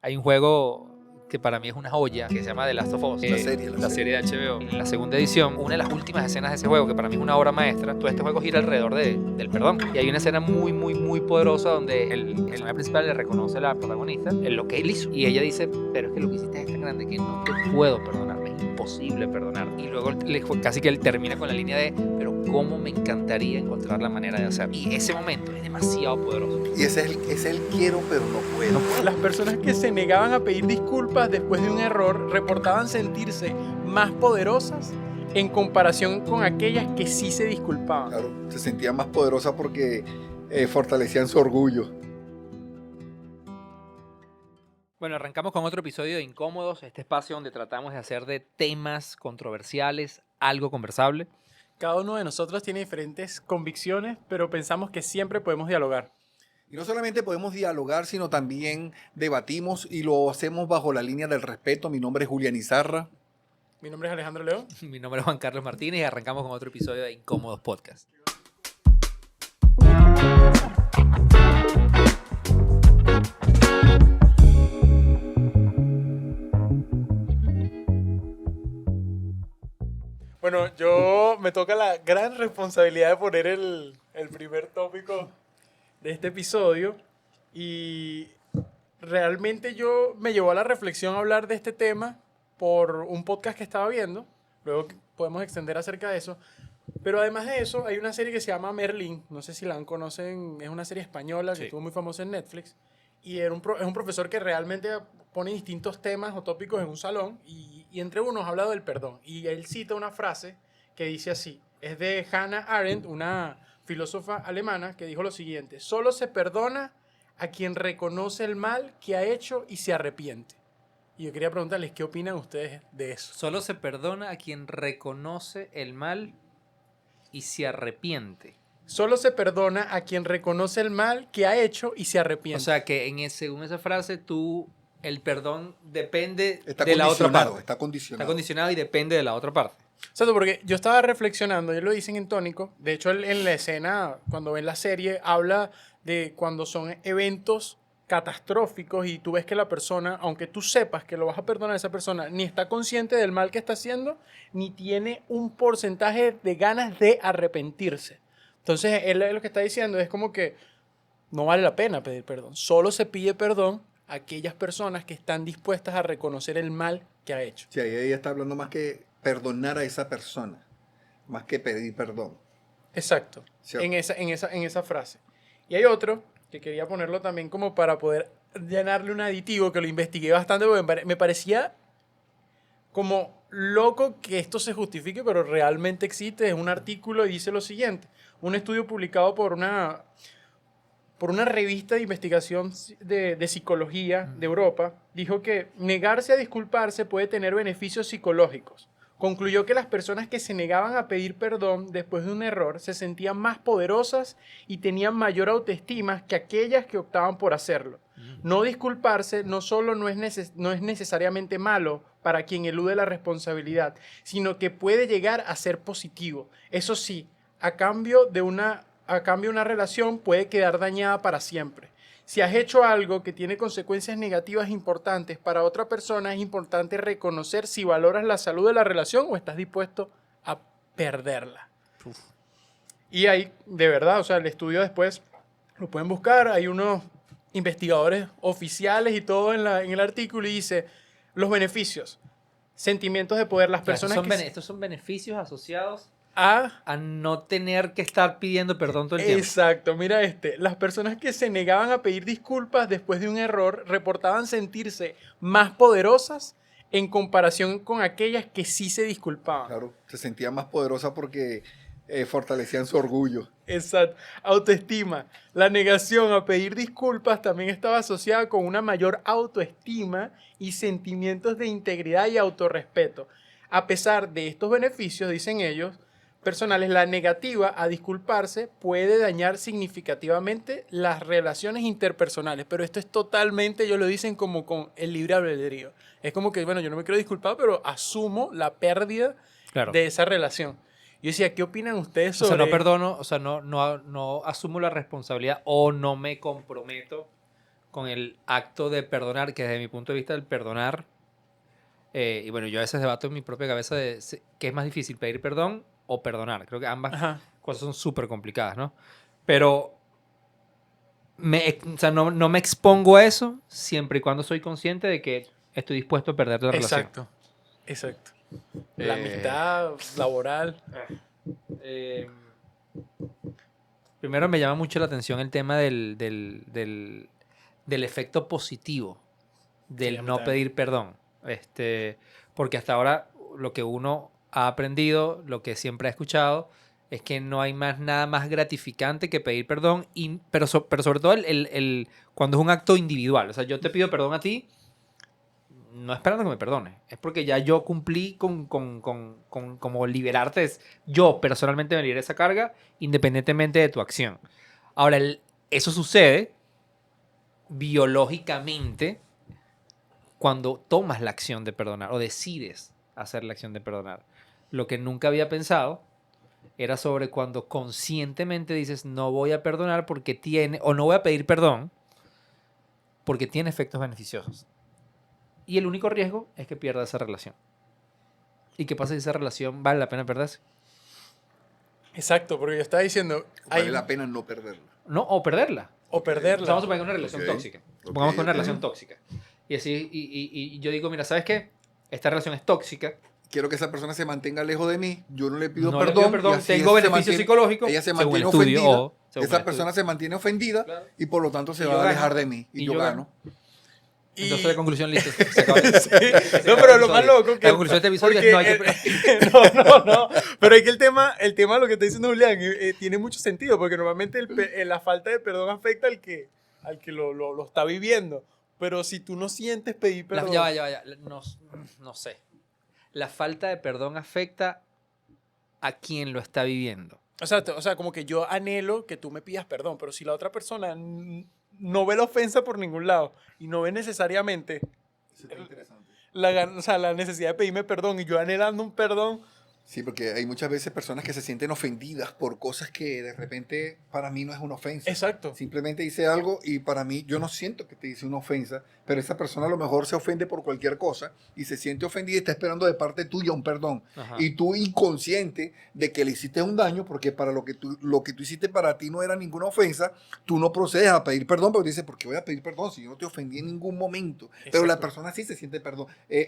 Hay un juego que para mí es una joya, que se llama The Last of Us, la serie de HBO. En la segunda edición, una de las últimas escenas de ese juego, que para mí es una obra maestra, todo este juego gira alrededor del perdón. Y hay una escena muy poderosa donde el personaje principal le reconoce a la protagonista en lo que él hizo. Y ella dice, pero es que lo que hiciste es tan grande que no te puedo perdonar, me es imposible perdonar. Y luego casi que él termina con la línea de, pero cómo me encantaría encontrar la manera de hacerlo. Y ese momento es demasiado poderoso. Y ese es el quiero pero no puedo. Las personas que se negaban a pedir disculpas después de un error reportaban sentirse más poderosas en comparación con aquellas que sí se disculpaban. Claro, se sentían más poderosas porque fortalecían su orgullo. Bueno, arrancamos con otro episodio de Incómodos, este espacio donde tratamos de hacer de temas controversiales algo conversable. Cada uno de nosotros tiene diferentes convicciones, pero pensamos que siempre podemos dialogar. Y no solamente podemos dialogar, sino también debatimos y lo hacemos bajo la línea del respeto. Mi nombre es Julián Izarra. Mi nombre es Alejandro León. Mi nombre es Juan Carlos Martínez y arrancamos con otro episodio de Incómodos Podcast. Bueno, me toca la gran responsabilidad de poner el primer tópico de este episodio y realmente me llevó a la reflexión hablar de este tema por un podcast que estaba viendo, luego podemos extender acerca de eso, pero además de eso hay una serie que se llama Merlín, no sé si la conocen, es una serie española que estuvo muy famosa en Netflix y es un profesor que realmente pone distintos temas o tópicos en un salón y entre unos ha hablado del perdón y él cita una frase que dice así, es de Hannah Arendt, una filósofa alemana que dijo lo siguiente: solo se perdona a quien reconoce el mal que ha hecho y se arrepiente. Y yo quería preguntarles, ¿qué opinan ustedes de eso? Solo se perdona a quien reconoce el mal y se arrepiente. Solo se perdona a quien reconoce el mal que ha hecho y se arrepiente. O sea que según esa frase, el perdón depende Está de la otra parte. Está condicionado. Está condicionado y depende de la otra parte. Exacto, porque yo estaba reflexionando, ellos lo dicen en tónico, de hecho en la escena, cuando ven la serie, habla de cuando son eventos catastróficos y tú ves que la persona, aunque tú sepas que lo vas a perdonar a esa persona, ni está consciente del mal que está haciendo, ni tiene un porcentaje de ganas de arrepentirse. Entonces, él lo que está diciendo es como que no vale la pena pedir perdón. Solo se pide perdón a aquellas personas que están dispuestas a reconocer el mal que ha hecho. Sí, ahí ella está hablando más que perdonar a esa persona, más que pedir perdón. Exacto, en esa frase. Y hay otro que quería ponerlo también como para poder llenarle un aditivo, que lo investigué bastante porque me parecía como loco que esto se justifique, pero realmente existe. Es un artículo y dice lo siguiente: un estudio publicado por una revista de investigación de psicología de Europa dijo que negarse a disculparse puede tener beneficios psicológicos. Concluyó que las personas que se negaban a pedir perdón después de un error se sentían más poderosas y tenían mayor autoestima que aquellas que optaban por hacerlo. No disculparse no solo no es necesariamente malo para quien elude la responsabilidad, sino que puede llegar a ser positivo. Eso sí, a cambio una relación puede quedar dañada para siempre. Si has hecho algo que tiene consecuencias negativas importantes para otra persona, es importante reconocer si valoras la salud de la relación o estás dispuesto a perderla. Uf. Y ahí, de verdad, o sea, el estudio después lo pueden buscar, hay unos investigadores oficiales y todo en el artículo y dice los beneficios, sentimientos de poder, las personas estos son beneficios asociados a no tener que estar pidiendo perdón todo el tiempo. Exacto, mira las personas que se negaban a pedir disculpas después de un error reportaban sentirse más poderosas en comparación con aquellas que sí se disculpaban. Claro, se sentían más poderosas porque fortalecían su orgullo. Exacto, autoestima. La negación a pedir disculpas también estaba asociada con una mayor autoestima y sentimientos de integridad y autorrespeto. A pesar de estos beneficios, dicen ellos, personales, la negativa a disculparse puede dañar significativamente las relaciones interpersonales, pero esto es totalmente, ellos lo dicen como con el libre albedrío. Es como que, bueno, yo no me quiero disculpar, pero asumo la pérdida de esa relación. Yo decía, ¿qué opinan ustedes sobre...? O sea, no perdono, o sea, no asumo la responsabilidad o no me comprometo con el acto de perdonar, que desde mi punto de vista el perdonar, y bueno, yo a veces debato en mi propia cabeza de qué es más difícil, pedir perdón o perdonar. Creo que ambas cosas son súper complicadas, ¿no? Pero o sea, no me expongo a eso siempre y cuando soy consciente de que estoy dispuesto a perder la relación. Exacto. La amistad laboral. Primero me llama mucho la atención el tema del efecto positivo del no pedir perdón. Porque hasta ahora lo que uno ha aprendido, lo que siempre ha escuchado, es que no hay nada más gratificante que pedir perdón, pero sobre todo cuando es un acto individual. O sea, yo te pido perdón a ti, no esperando que me perdones. Es porque ya yo cumplí con como liberarte. Yo personalmente me liberé esa carga independientemente de tu acción. Ahora, eso sucede biológicamente cuando tomas la acción de perdonar o decides hacer la acción de perdonar. Lo que nunca había pensado era sobre cuando conscientemente dices no voy a perdonar porque o no voy a pedir perdón porque tiene efectos beneficiosos. Y el único riesgo es que pierdas esa relación. ¿Y qué pasa si esa relación vale la pena perderse? Exacto, porque yo estaba diciendo... Vale la pena no perderla. No, o perderla. O perderla. Vamos a suponer una relación tóxica. Supongamos que una relación tóxica. Y así, y yo digo, mira, ¿sabes qué? Esta relación es tóxica. Quiero que esa persona se mantenga lejos de mí. Yo no le pido no perdón. Le pido perdón. Tengo beneficios psicológicos. Ella se mantiene ofendida. Esa persona se mantiene ofendida, claro, y por lo tanto se va a alejar de mí. Y yo gano. Entonces la conclusión, listo. Se acaba no, pero lo más loco que... La conclusión de este episodio es no hay que... No. Pero es que el tema lo que está diciendo Julián tiene mucho sentido, porque normalmente la falta de perdón afecta al que lo está viviendo. Pero si tú no sientes pedir perdón... Ya. No sé. La falta de perdón afecta a quien lo está viviendo. O sea, como que yo anhelo que tú me pidas perdón, pero si la otra persona no ve la ofensa por ningún lado y no ve necesariamente la necesidad de pedirme perdón y yo anhelando un perdón. Sí, porque hay muchas veces personas que se sienten ofendidas por cosas que de repente para mí no es una ofensa. Exacto. Simplemente dice algo y para mí yo no siento que te dice una ofensa, pero esa persona a lo mejor se ofende por cualquier cosa y se siente ofendida y está esperando de parte tuya un perdón. Ajá. Y tú inconsciente de que le hiciste un daño porque para lo que tú hiciste para ti no era ninguna ofensa, tú no procedes a pedir perdón porque dices, ¿por qué voy a pedir perdón si yo no te ofendí en ningún momento? Exacto. Pero la persona sí se siente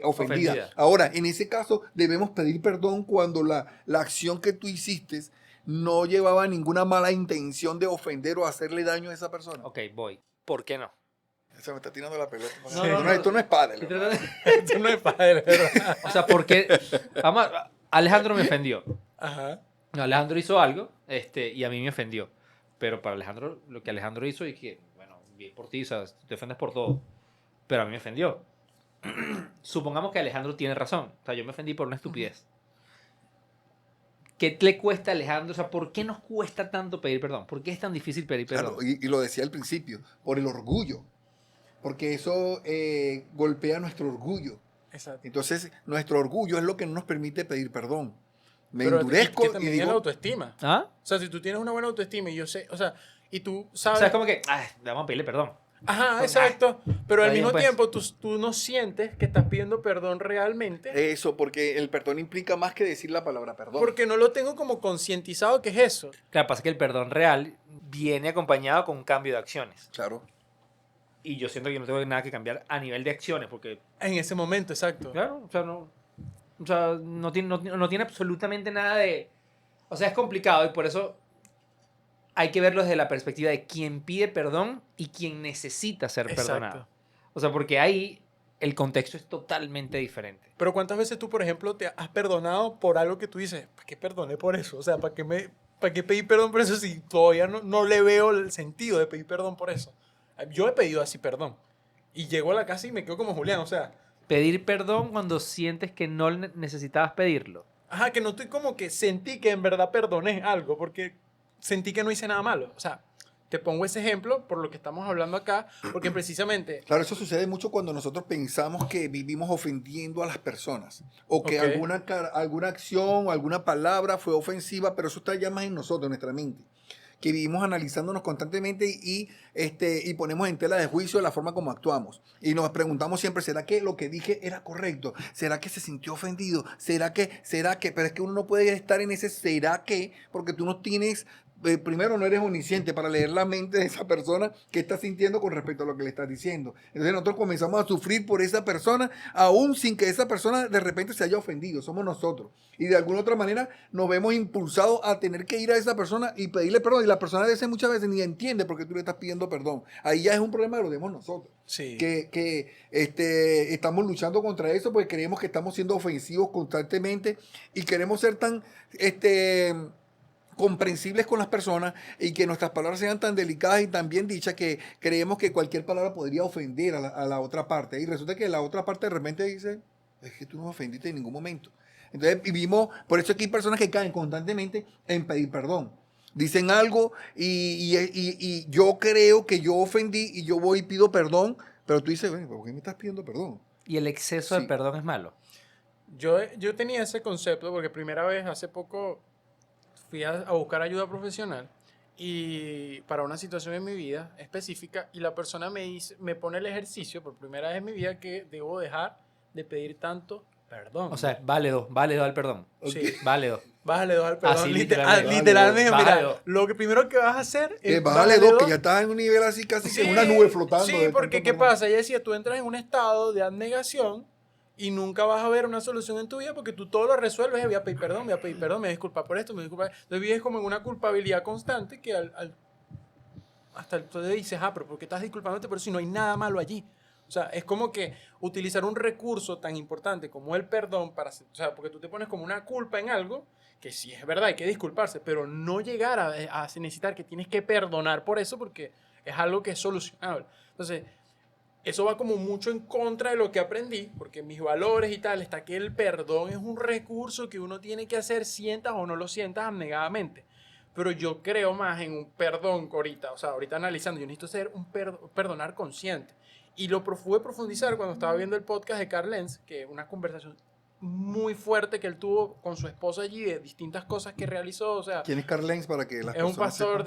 ofendida. Ahora, en ese caso debemos pedir perdón cuando la acción que tú hiciste no llevaba ninguna mala intención de ofender o hacerle daño a esa persona. Ok, voy. ¿Por qué no? Se me está tirando la pelota. No. Esto no es padre. Esto no es padre, ¿verdad? O sea, porque Alejandro me ofendió. Ajá. Alejandro hizo algo y a mí me ofendió. Pero para Alejandro, lo que Alejandro hizo es que, bueno, bien por ti, o sea, te ofendes por todo. Pero a mí me ofendió. Supongamos que Alejandro tiene razón. O sea, yo me ofendí por una estupidez. ¿Qué le cuesta a Alejandro? O sea, ¿por qué nos cuesta tanto pedir perdón? ¿Por qué es tan difícil pedir perdón? Claro, y lo decía al principio, por el orgullo. Porque eso golpea nuestro orgullo. Exacto. Entonces, nuestro orgullo es lo que no nos permite pedir perdón. Pero endurezco y digo... la autoestima. ¿Ah? O sea, si tú tienes una buena autoestima y yo sé... O sea, y tú sabes... O sea, es como que... vamos a pedirle perdón. Ajá, exacto. Pero al mismo tiempo tú no sientes que estás pidiendo perdón realmente. Eso, porque el perdón implica más que decir la palabra perdón. Porque no lo tengo como concientizado que es eso. Claro, pasa que el perdón real viene acompañado con un cambio de acciones. Claro. Y yo siento que yo no tengo nada que cambiar a nivel de acciones, porque... En ese momento, exacto. Claro, o sea, no tiene absolutamente nada de... O sea, es complicado y por eso... hay que verlo desde la perspectiva de quien pide perdón y quien necesita ser perdonado. O sea, porque ahí el contexto es totalmente diferente. Pero ¿cuántas veces tú, por ejemplo, te has perdonado por algo que tú dices, ¿para qué perdoné por eso? O sea, ¿para qué pedí perdón por eso si todavía no le veo el sentido de pedir perdón por eso? Yo he pedido así perdón. Y llego a la casa y me quedo como Julián, o sea... Pedir perdón cuando sientes que no necesitabas pedirlo. Ajá, que no estoy como que sentí que en verdad perdoné algo, porque... sentí que no hice nada malo. O sea, te pongo ese ejemplo por lo que estamos hablando acá, porque precisamente... Claro, eso sucede mucho cuando nosotros pensamos que vivimos ofendiendo a las personas o que alguna acción o alguna palabra fue ofensiva, pero eso está ya más en nosotros, en nuestra mente. que vivimos analizándonos constantemente y ponemos en tela de juicio la forma como actuamos. Y nos preguntamos siempre, ¿será que lo que dije era correcto? ¿Será que se sintió ofendido? ¿Será que? Pero es que uno no puede estar en ese ¿será que? Porque tú no tienes... primero, no eres omnisciente para leer la mente de esa persona que está sintiendo con respecto a lo que le estás diciendo. Entonces nosotros comenzamos a sufrir por esa persona, aún sin que esa persona de repente se haya ofendido. Somos nosotros. Y de alguna otra manera nos vemos impulsados a tener que ir a esa persona y pedirle perdón. Y la persona de ese muchas veces ni entiende por qué tú le estás pidiendo perdón. Ahí ya es un problema que lo tenemos nosotros. Sí. Que estamos luchando contra eso porque creemos que estamos siendo ofensivos constantemente y queremos ser tan... comprensibles con las personas y que nuestras palabras sean tan delicadas y tan bien dichas que creemos que cualquier palabra podría ofender a la otra parte. Y resulta que la otra parte de repente dice, es que tú no me ofendiste en ningún momento. Entonces vivimos, por eso aquí hay personas que caen constantemente en pedir perdón. Dicen algo y yo creo que yo ofendí y yo voy y pido perdón, pero tú dices, bueno, ¿por qué me estás pidiendo perdón? ¿Y el exceso de perdón es malo? Yo tenía ese concepto porque primera vez hace poco fui a buscar ayuda profesional y para una situación en mi vida específica y la persona me pone el ejercicio por primera vez en mi vida que debo dejar de pedir tanto perdón. O sea, válido el perdón. Sí. Válido. Bájale 2 al perdón. Así, Literalmente, mira, lo que primero que vas a hacer es bájale 2, que ya estás en un nivel así casi que en una nube flotando. Sí, porque ¿qué pasa? Ella decía, tú entras en un estado de abnegación y nunca vas a ver una solución en tu vida porque tú todo lo resuelves. Voy a pedir perdón, me voy a disculpar por esto, me disculpa. Entonces vives como en una culpabilidad constante que hasta entonces dices, pero ¿por qué estás disculpándote? Pero si no hay nada malo allí. O sea, es como que utilizar un recurso tan importante como el perdón porque tú te pones como una culpa en algo que sí es verdad, hay que disculparse, pero no llegar a necesitar que tienes que perdonar por eso porque es algo que es solucionable. Entonces, eso va como mucho en contra de lo que aprendí, porque mis valores y tal, está que el perdón es un recurso que uno tiene que hacer, sientas o no lo sientas abnegadamente. Pero yo creo más en un perdón ahorita, ahorita analizando, yo necesito ser un perdonar consciente. Y lo pude profundizar cuando estaba viendo el podcast de Carl Lenz, que es una conversación muy fuerte que él tuvo con su esposa allí de distintas cosas que realizó. ¿Quién es Carl Lenz para que las personas? Es un pastor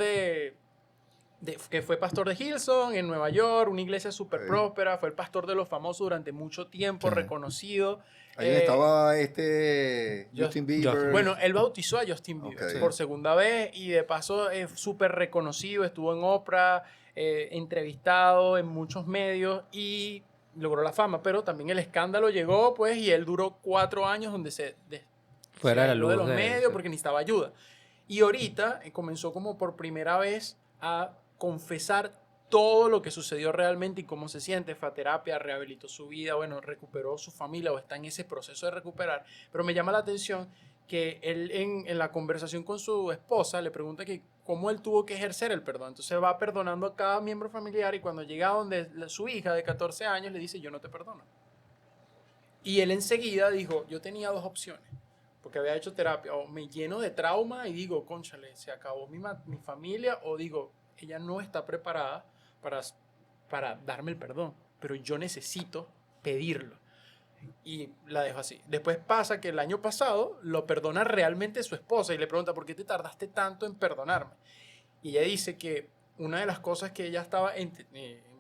que fue pastor de Hillsong en Nueva York, una iglesia súper próspera, fue el pastor de los famosos durante mucho tiempo, reconocido. Ahí estaba Justin Bieber. Bueno, él bautizó a Justin Bieber por segunda vez y de paso es súper reconocido, estuvo en Oprah, entrevistado en muchos medios y logró la fama, pero también el escándalo llegó pues y él duró 4 años donde fuera de la luz de los medios porque necesitaba ayuda. Y ahorita comenzó como por primera vez a confesar todo lo que sucedió realmente y cómo se siente. Fue a terapia, rehabilitó su vida, recuperó su familia o está en ese proceso de recuperar. Pero me llama la atención que él en la conversación con su esposa le pregunta que cómo él tuvo que ejercer el perdón. Entonces va perdonando a cada miembro familiar y cuando llega donde su hija de 14 años le dice, yo no te perdono. Y él enseguida dijo, yo tenía 2 opciones, porque había hecho terapia, o me lleno de trauma y digo, cónchale, se acabó mi familia, o digo, ella no está preparada para darme el perdón, pero yo necesito pedirlo. Y la dejo así. Después pasa que el año pasado lo perdona realmente su esposa y le pregunta, ¿por qué te tardaste tanto en perdonarme? Y ella dice que una de las cosas que ella estaba en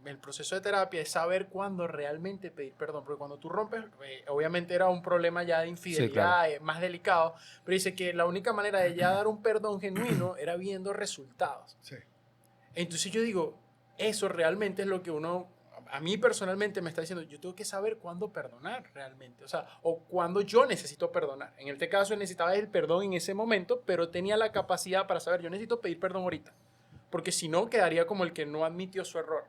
el proceso de terapia es saber cuándo realmente pedir perdón, porque cuando tú rompes, obviamente era un problema ya de infidelidad, más delicado, pero dice que la única manera de ya dar un perdón genuino era viendo resultados. Sí. Entonces yo digo, eso realmente es lo que a mí personalmente me está diciendo, yo tengo que saber cuándo perdonar realmente, o cuándo yo necesito perdonar. En este caso él necesitaba el perdón en ese momento, pero tenía la capacidad para saber, yo necesito pedir perdón ahorita, porque si no quedaría como el que no admitió su error.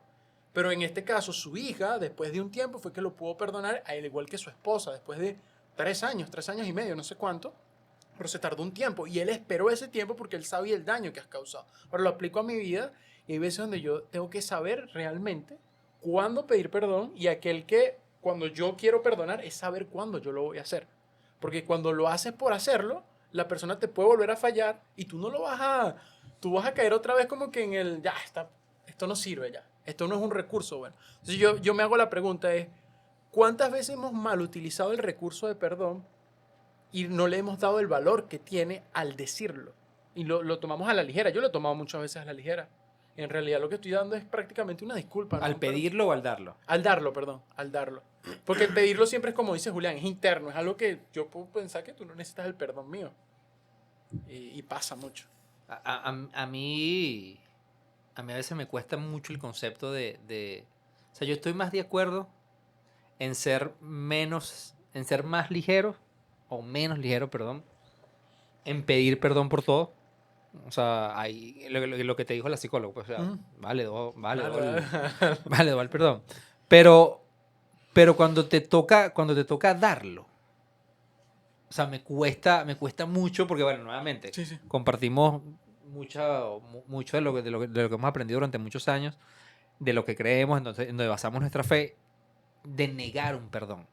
Pero en este caso su hija, después de un tiempo, fue que lo pudo perdonar, al igual que su esposa, después de 3 años y medio, no sé cuánto, pero se tardó un tiempo, y él esperó ese tiempo porque él sabía el daño que has causado. Ahora lo aplico a mi vida, y hay veces donde yo tengo que saber realmente cuándo pedir perdón, y aquel que cuando yo quiero perdonar es saber cuándo yo lo voy a hacer. Porque cuando lo haces por hacerlo, la persona te puede volver a fallar y tú no lo tú vas a caer otra vez como que en el, esto no sirve ya, esto no es un recurso bueno. Entonces yo me hago la pregunta ¿cuántas veces hemos mal utilizado el recurso de perdón y no le hemos dado el valor que tiene al decirlo? y lo tomamos a la ligera. Yo lo he tomado muchas veces a la ligera. En realidad lo que estoy dando es prácticamente una disculpa. ¿Al pedirlo o al darlo? Al darlo, perdón, al darlo. Porque el pedirlo siempre es como dice Julián, es interno, es algo que yo puedo pensar que tú no necesitas el perdón mío. Y pasa mucho. A mí a veces me cuesta mucho el concepto de... O sea, yo estoy más de acuerdo en ser más ligero, o menos ligero, perdón, en pedir perdón por todo. O sea, hay lo que te dijo la psicóloga, pues, o sea, vale el perdón. Pero cuando te toca darlo, o sea, me cuesta mucho porque, bueno, nuevamente, sí. compartimos mucho de lo que hemos aprendido durante muchos años, de lo que creemos, entonces, en donde basamos nuestra fe, de negar un perdón.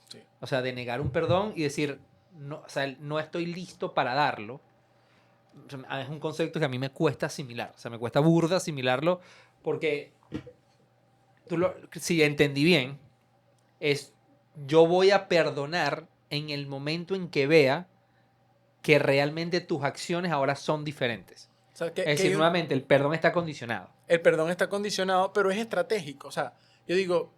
Sí. O sea, de negar un perdón y decir, no, o sea, no estoy listo para darlo. O sea, es un concepto que a mí me cuesta asimilar. O sea, me cuesta burda asimilarlo porque, si entendí bien, es yo voy a perdonar en el momento en que vea que realmente tus acciones ahora son diferentes. O sea, es decir, nuevamente, el perdón está condicionado. El perdón está condicionado, pero es estratégico. O sea, yo digo,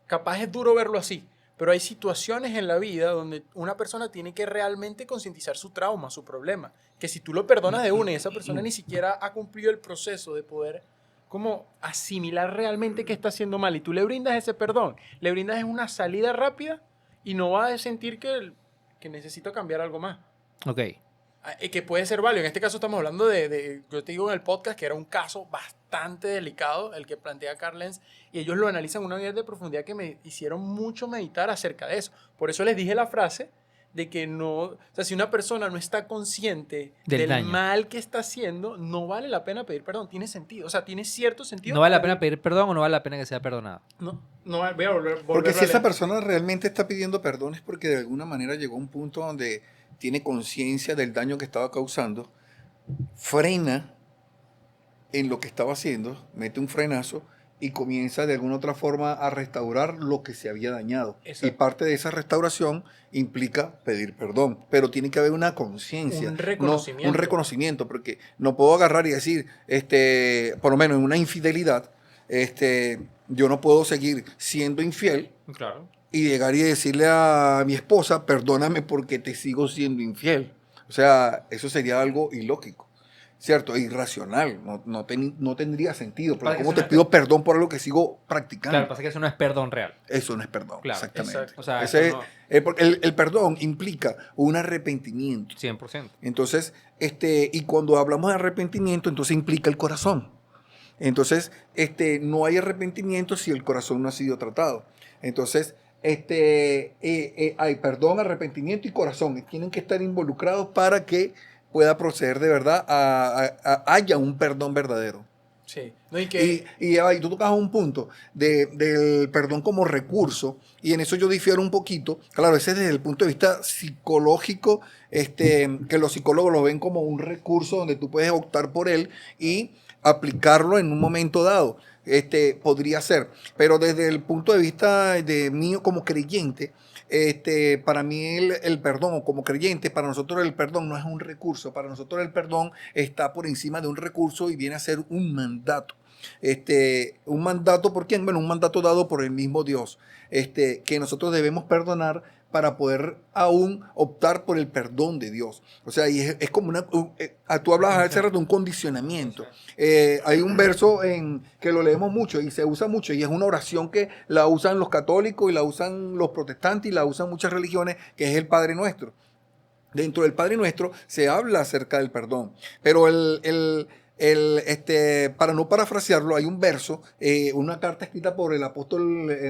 capaz es duro verlo así, pero hay situaciones en la vida donde una persona tiene que realmente concientizar su trauma, su problema. Que si tú lo perdonas de una y esa persona ni siquiera ha cumplido el proceso de poder como asimilar realmente que está haciendo mal y tú le brindas ese perdón, le brindas una salida rápida y no va a sentir que necesito cambiar algo más. Ok. Que puede ser válido. En este caso estamos hablando yo te digo en el podcast que era un caso bastante delicado el que plantea Carl Lenz y ellos lo analizan a una nivel de profundidad que me hicieron mucho meditar acerca de eso. Por eso les dije la frase de que no, o sea, si una persona no está consciente del mal que está haciendo, no vale la pena pedir perdón. Tiene sentido, o sea, tiene cierto sentido. ¿No vale la pena pedir perdón o no vale la pena que sea perdonado? No voy a volver porque si esa persona realmente está pidiendo perdón es porque de alguna manera llegó a un punto donde tiene conciencia del daño que estaba causando, frena en lo que estaba haciendo, mete un frenazo y comienza de alguna otra forma a restaurar lo que se había dañado. Exacto. Y parte de esa restauración implica pedir perdón, pero tiene que haber una conciencia, un reconocimiento. Un reconocimiento, porque no puedo agarrar y decir, por lo menos en una infidelidad, yo no puedo seguir siendo infiel. Claro. Y llegar y decirle a mi esposa, perdóname porque te sigo siendo infiel. O sea, eso sería algo ilógico, ¿cierto? Irracional, no tendría sentido. Porque ¿cómo te pido perdón por algo que sigo practicando? Claro, pasa que eso no es perdón real. Eso no es perdón, claro, exactamente. Exacto. O sea, el perdón implica un arrepentimiento. 100%. Entonces, y cuando hablamos de arrepentimiento, entonces implica el corazón. Entonces, no hay arrepentimiento si el corazón no ha sido tratado. Entonces, hay perdón, arrepentimiento y corazón. Tienen que estar involucrados para que pueda proceder de verdad haya un perdón verdadero. Sí. No, y tú tocas un punto del perdón como recurso, y en eso yo difiero un poquito. Claro, ese es desde el punto de vista psicológico, que los psicólogos lo ven como un recurso donde tú puedes optar por él y aplicarlo en un momento dado. Podría ser, pero desde el punto de vista de mío como creyente, para mí el perdón, o como creyente, para nosotros el perdón no es un recurso, para nosotros el perdón está por encima de un recurso y viene a ser un mandato. Un mandato ¿por quién? Bueno, un mandato dado por el mismo Dios, que nosotros debemos perdonar para poder aún optar por el perdón de Dios. O sea, y es como tú hablabas hace rato de un condicionamiento. Hay un verso que lo leemos mucho y se usa mucho, y es una oración que la usan los católicos y la usan los protestantes y la usan muchas religiones, que es el Padre Nuestro. Dentro del Padre Nuestro se habla acerca del perdón, pero para no parafrasearlo, hay un verso, una carta escrita por el apóstol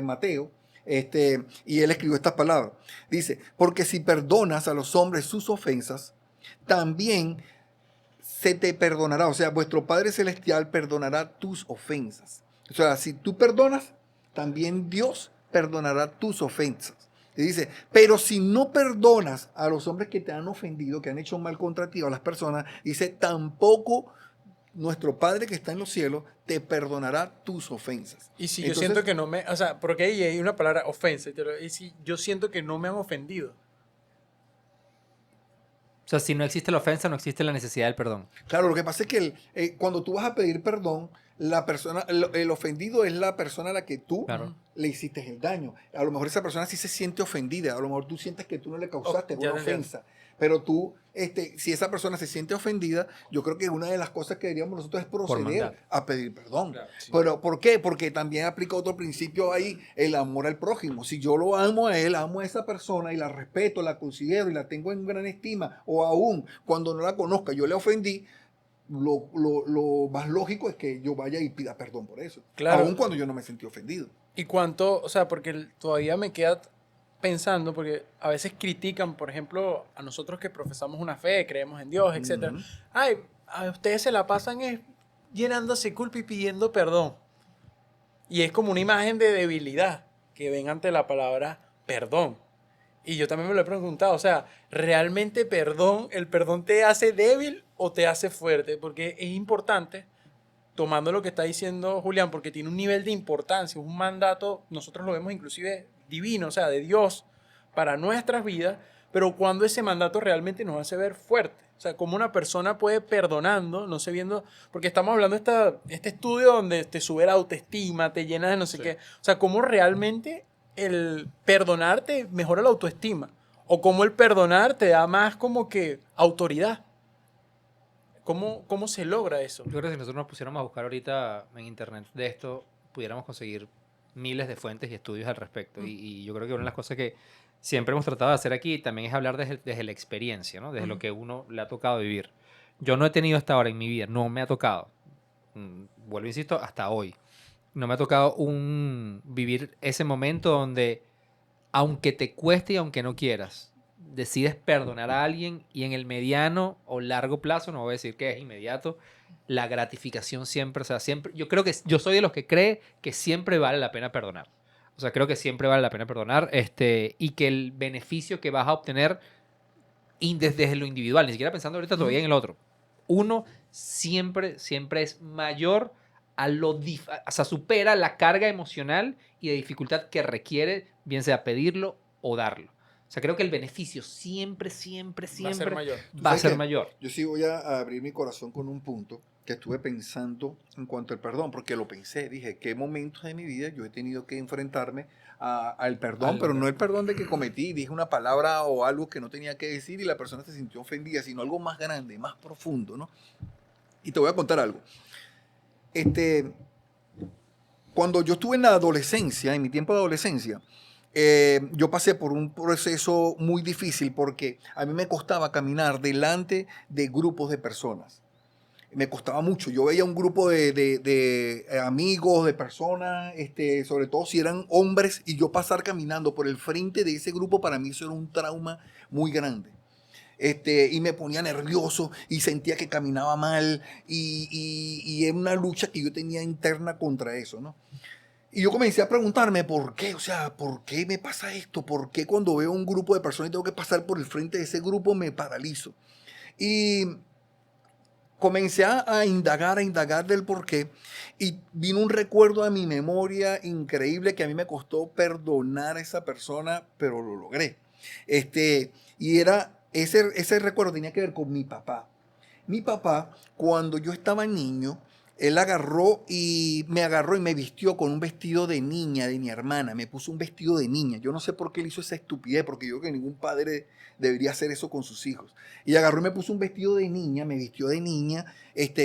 Mateo, y él escribió estas palabras. Dice, porque si perdonas a los hombres sus ofensas, también se te perdonará. O sea, vuestro Padre Celestial perdonará tus ofensas. O sea, si tú perdonas, también Dios perdonará tus ofensas. Y dice, pero si no perdonas a los hombres que te han ofendido, que han hecho mal contra ti, o a las personas, dice, tampoco nuestro Padre que está en los cielos te perdonará tus ofensas. Y si entonces, yo siento que no me, o sea, porque ahí hay una palabra ofensa, y si yo siento que no me han ofendido. O sea, si no existe la ofensa, no existe la necesidad del perdón. Claro, lo que pasa es que cuando tú vas a pedir perdón, la persona, el ofendido es la persona a la que tú le hiciste el daño. A lo mejor esa persona sí se siente ofendida, a lo mejor tú sientes que tú no le causaste una ofensa. Pero tú, si esa persona se siente ofendida, yo creo que una de las cosas que deberíamos nosotros es proceder a pedir perdón. Claro, sí. Pero ¿por qué? Porque también aplica otro principio ahí, el amor al prójimo. Si yo lo amo a él, amo a esa persona y la respeto, la considero y la tengo en gran estima, o aún cuando no la conozca, yo le ofendí, lo más lógico es que yo vaya y pida perdón por eso. Claro. Aún cuando yo no me sentí ofendido. Y cuánto, o sea, porque todavía me queda pensando, porque a veces critican, por ejemplo, a nosotros que profesamos una fe, creemos en Dios, etc. Ay, a ustedes se la pasan llenándose culpa y pidiendo perdón. Y es como una imagen de debilidad que ven ante la palabra perdón. Y yo también me lo he preguntado, o sea, ¿realmente el perdón te hace débil o te hace fuerte? Porque es importante, tomando lo que está diciendo Julián, porque tiene un nivel de importancia, un mandato, nosotros lo vemos inclusive divino, o sea, de Dios para nuestras vidas, pero cuando ese mandato realmente nos hace ver fuerte. O sea, como una persona puede perdonando, no sé, viendo, porque estamos hablando de este estudio donde te sube la autoestima, te llena de no sé qué. O sea, cómo realmente el perdonarte mejora la autoestima, o cómo el perdonar te da más como que autoridad. ¿Cómo se logra eso? Yo creo que si nosotros nos pusiéramos a buscar ahorita en internet de esto, pudiéramos conseguir miles de fuentes y estudios al respecto. Y yo creo que una de las cosas que siempre hemos tratado de hacer aquí también es hablar desde la experiencia, ¿no? Desde lo que uno le ha tocado vivir. Yo no he tenido hasta ahora en mi vida, no me ha tocado, vuelvo, insisto, hasta hoy, no me ha tocado vivir ese momento donde, aunque te cueste y aunque no quieras, decides perdonar a alguien y en el mediano o largo plazo, no voy a decir que es inmediato, la gratificación siempre, o sea, siempre, yo creo que yo soy de los que cree que siempre vale la pena perdonar. O sea, creo que siempre vale la pena perdonar y que el beneficio que vas a obtener desde lo individual, ni siquiera pensando ahorita todavía en el otro, uno siempre es mayor o sea, supera la carga emocional y de dificultad que requiere, bien sea pedirlo o darlo. O sea, creo que el beneficio siempre va a ser mayor. Yo sí voy a abrir mi corazón con un punto que estuve pensando en cuanto al perdón, porque lo pensé, dije, ¿qué momentos de mi vida yo he tenido que enfrentarme al perdón? Pero no el perdón de que cometí, dije una palabra o algo que no tenía que decir y la persona se sintió ofendida, sino algo más grande, más profundo, ¿no? Y te voy a contar algo. Cuando yo estuve en la adolescencia, en mi tiempo de adolescencia, yo pasé por un proceso muy difícil porque a mí me costaba caminar delante de grupos de personas. Me costaba mucho. Yo veía un grupo de amigos, de personas, sobre todo si eran hombres, y yo pasar caminando por el frente de ese grupo, para mí eso era un trauma muy grande. Y me ponía nervioso y sentía que caminaba mal y era una lucha que yo tenía interna contra eso, ¿no? Y yo comencé a preguntarme por qué, o sea, ¿por qué me pasa esto? ¿Por qué cuando veo un grupo de personas y tengo que pasar por el frente de ese grupo me paralizo? Y comencé a indagar del por qué y vino un recuerdo a mi memoria increíble que a mí me costó perdonar a esa persona, pero lo logré. Y era, ese recuerdo tenía que ver con mi papá. Mi papá, cuando yo estaba niño, él me agarró y me vistió con un vestido de niña, de mi hermana. Me puso un vestido de niña. Yo no sé por qué él hizo esa estupidez, porque yo creo que ningún padre debería hacer eso con sus hijos. Y agarró y me puso un vestido de niña, me vistió de niña,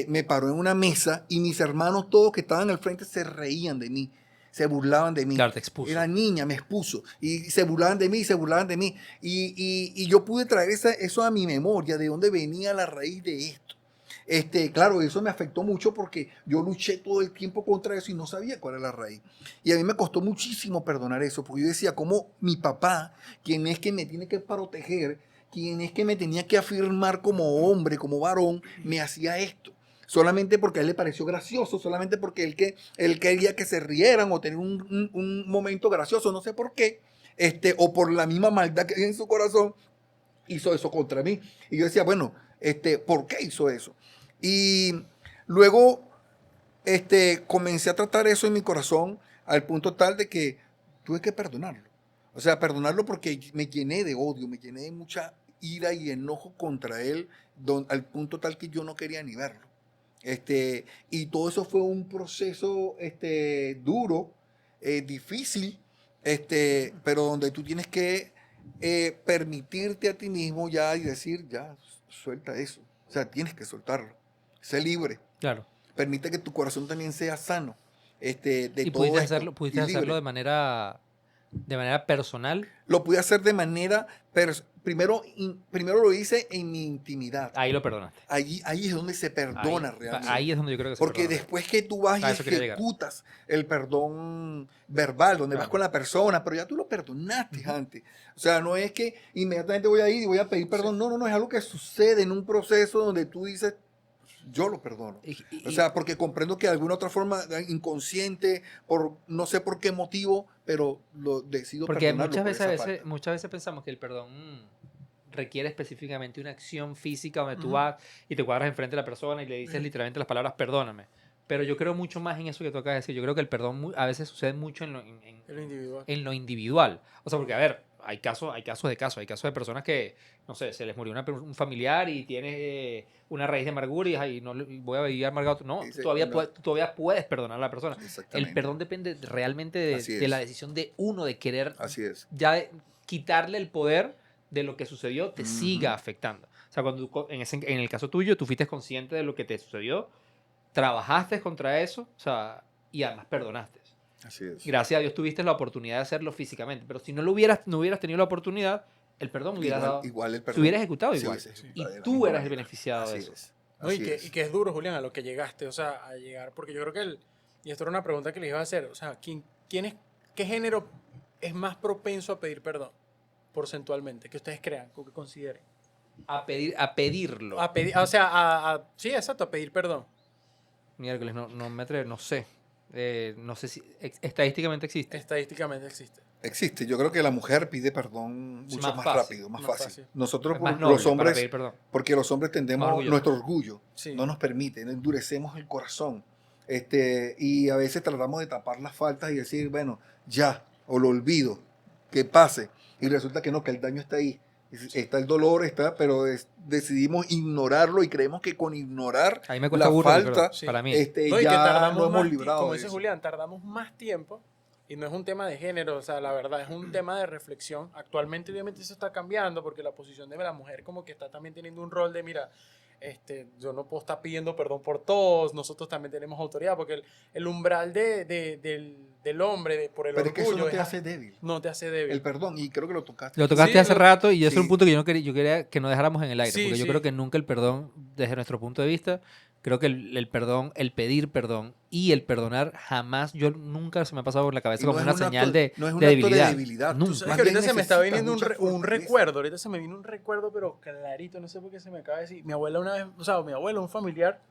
me paró en una mesa y mis hermanos todos que estaban al frente se reían de mí. Se burlaban de mí. Claro, te expuso. Era niña, me expuso. Y se burlaban de mí, Y yo pude traer eso a mi memoria, de dónde venía la raíz de esto. Claro, eso me afectó mucho porque yo luché todo el tiempo contra eso y no sabía cuál era la raíz. Y a mí me costó muchísimo perdonar eso, porque yo decía, ¿cómo mi papá, quien es que me tiene que proteger, quien es que me tenía que afirmar como hombre, como varón, me hacía esto? Solamente porque a él le pareció gracioso, solamente porque él quería que se rieran o tener un momento gracioso, no sé por qué, o por la misma maldad que hay en su corazón, hizo eso contra mí. Y yo decía, bueno, ¿por qué hizo eso? Y luego comencé a tratar eso en mi corazón al punto tal de que tuve que perdonarlo. O sea, perdonarlo porque me llené de odio, me llené de mucha ira y enojo contra él al punto tal que yo no quería ni verlo. Y todo eso fue un proceso duro, difícil, pero donde tú tienes que permitirte a ti mismo ya y decir, ya, suelta eso. O sea, tienes que soltarlo. Sé libre. Claro. Permite que tu corazón también sea sano. ¿Y pudiste hacerlo de manera personal? Lo pude hacer de manera primero lo hice en mi intimidad. Ahí lo perdonaste. Ahí es donde se perdona realmente. Ahí es donde yo creo que se Porque perdona. después que tú vas y ejecutas el perdón verbal, donde vas con la persona, pero ya tú lo perdonaste antes. O sea, no es que inmediatamente voy a ir y voy a pedir perdón. No, es algo que sucede en un proceso donde tú dices, yo lo perdono. O sea, porque comprendo que de alguna otra forma, inconsciente, no sé por qué motivo, pero lo decido perdonarlo. Porque muchas veces pensamos que el perdón requiere específicamente una acción física donde tú vas y te cuadras enfrente de la persona y le dices literalmente las palabras perdóname. Pero yo creo mucho más en eso que tú acabas de decir. Yo creo que el perdón a veces sucede mucho en lo individual. O sea, porque a ver, hay casos de personas que, no sé, se les murió un familiar y tienes una raíz de amargura y no voy a vivir amargado. No, sí, todavía puedes perdonar a la persona. El perdón depende realmente de la decisión de uno de querer ya quitarle el poder de lo que sucedió, te siga afectando. O sea, cuando en el caso tuyo, tú fuiste consciente de lo que te sucedió, trabajaste contra eso, o sea, y además perdonaste. Así es. Gracias a Dios tuviste la oportunidad de hacerlo físicamente, pero si no hubieras tenido la oportunidad, el perdón igual el perdón se hubiera ejecutado igual. Y tú eras el beneficiado de eso. Y que es duro, Julián, a lo que llegaste, o sea, a llegar, porque yo creo que y esto era una pregunta que les iba a hacer, o sea, ¿qué género es más propenso a pedir perdón, porcentualmente, que ustedes crean, o que consideren? A pedirlo. Sí, exacto, a pedir perdón. Miércoles, no me atrevo, no sé. No sé si estadísticamente existe. Estadísticamente existe. Existe. Yo creo que la mujer pide perdón mucho más rápido, más fácil. Nosotros, los hombres, porque los hombres tendemos, nuestro orgullo no nos permite, endurecemos el corazón. Y a veces tratamos de tapar las faltas y decir, bueno, ya, o lo olvido, que pase. Y resulta que no, que el daño está ahí. Está el dolor, pero decidimos ignorarlo y creemos que con ignorar la falta para mí. ya no hemos librado. Como dice Julián, tardamos más tiempo y no es un tema de género, o sea, la verdad es un tema de reflexión. Actualmente obviamente eso está cambiando porque la posición de la mujer como que está también teniendo un rol de, mira, yo no puedo estar pidiendo perdón por todos, nosotros también tenemos autoridad, porque el umbral del hombre por el orgullo... Pero es que eso no te hace débil. No te hace débil. El perdón, y creo que lo tocaste. Lo tocaste hace rato y eso es un punto que yo quería que no dejáramos en el aire, porque yo creo que nunca el perdón, desde nuestro punto de vista, creo que el perdón, el pedir perdón y el perdonar jamás, nunca se me ha pasado por la cabeza como una señal de debilidad. Nunca. ¿Sabes que ahorita se me está viniendo un recuerdo? Ahorita se me vino un recuerdo, pero clarito, no sé por qué se me acaba de decir. Mi abuela una vez, o sea, mi abuela, un familiar,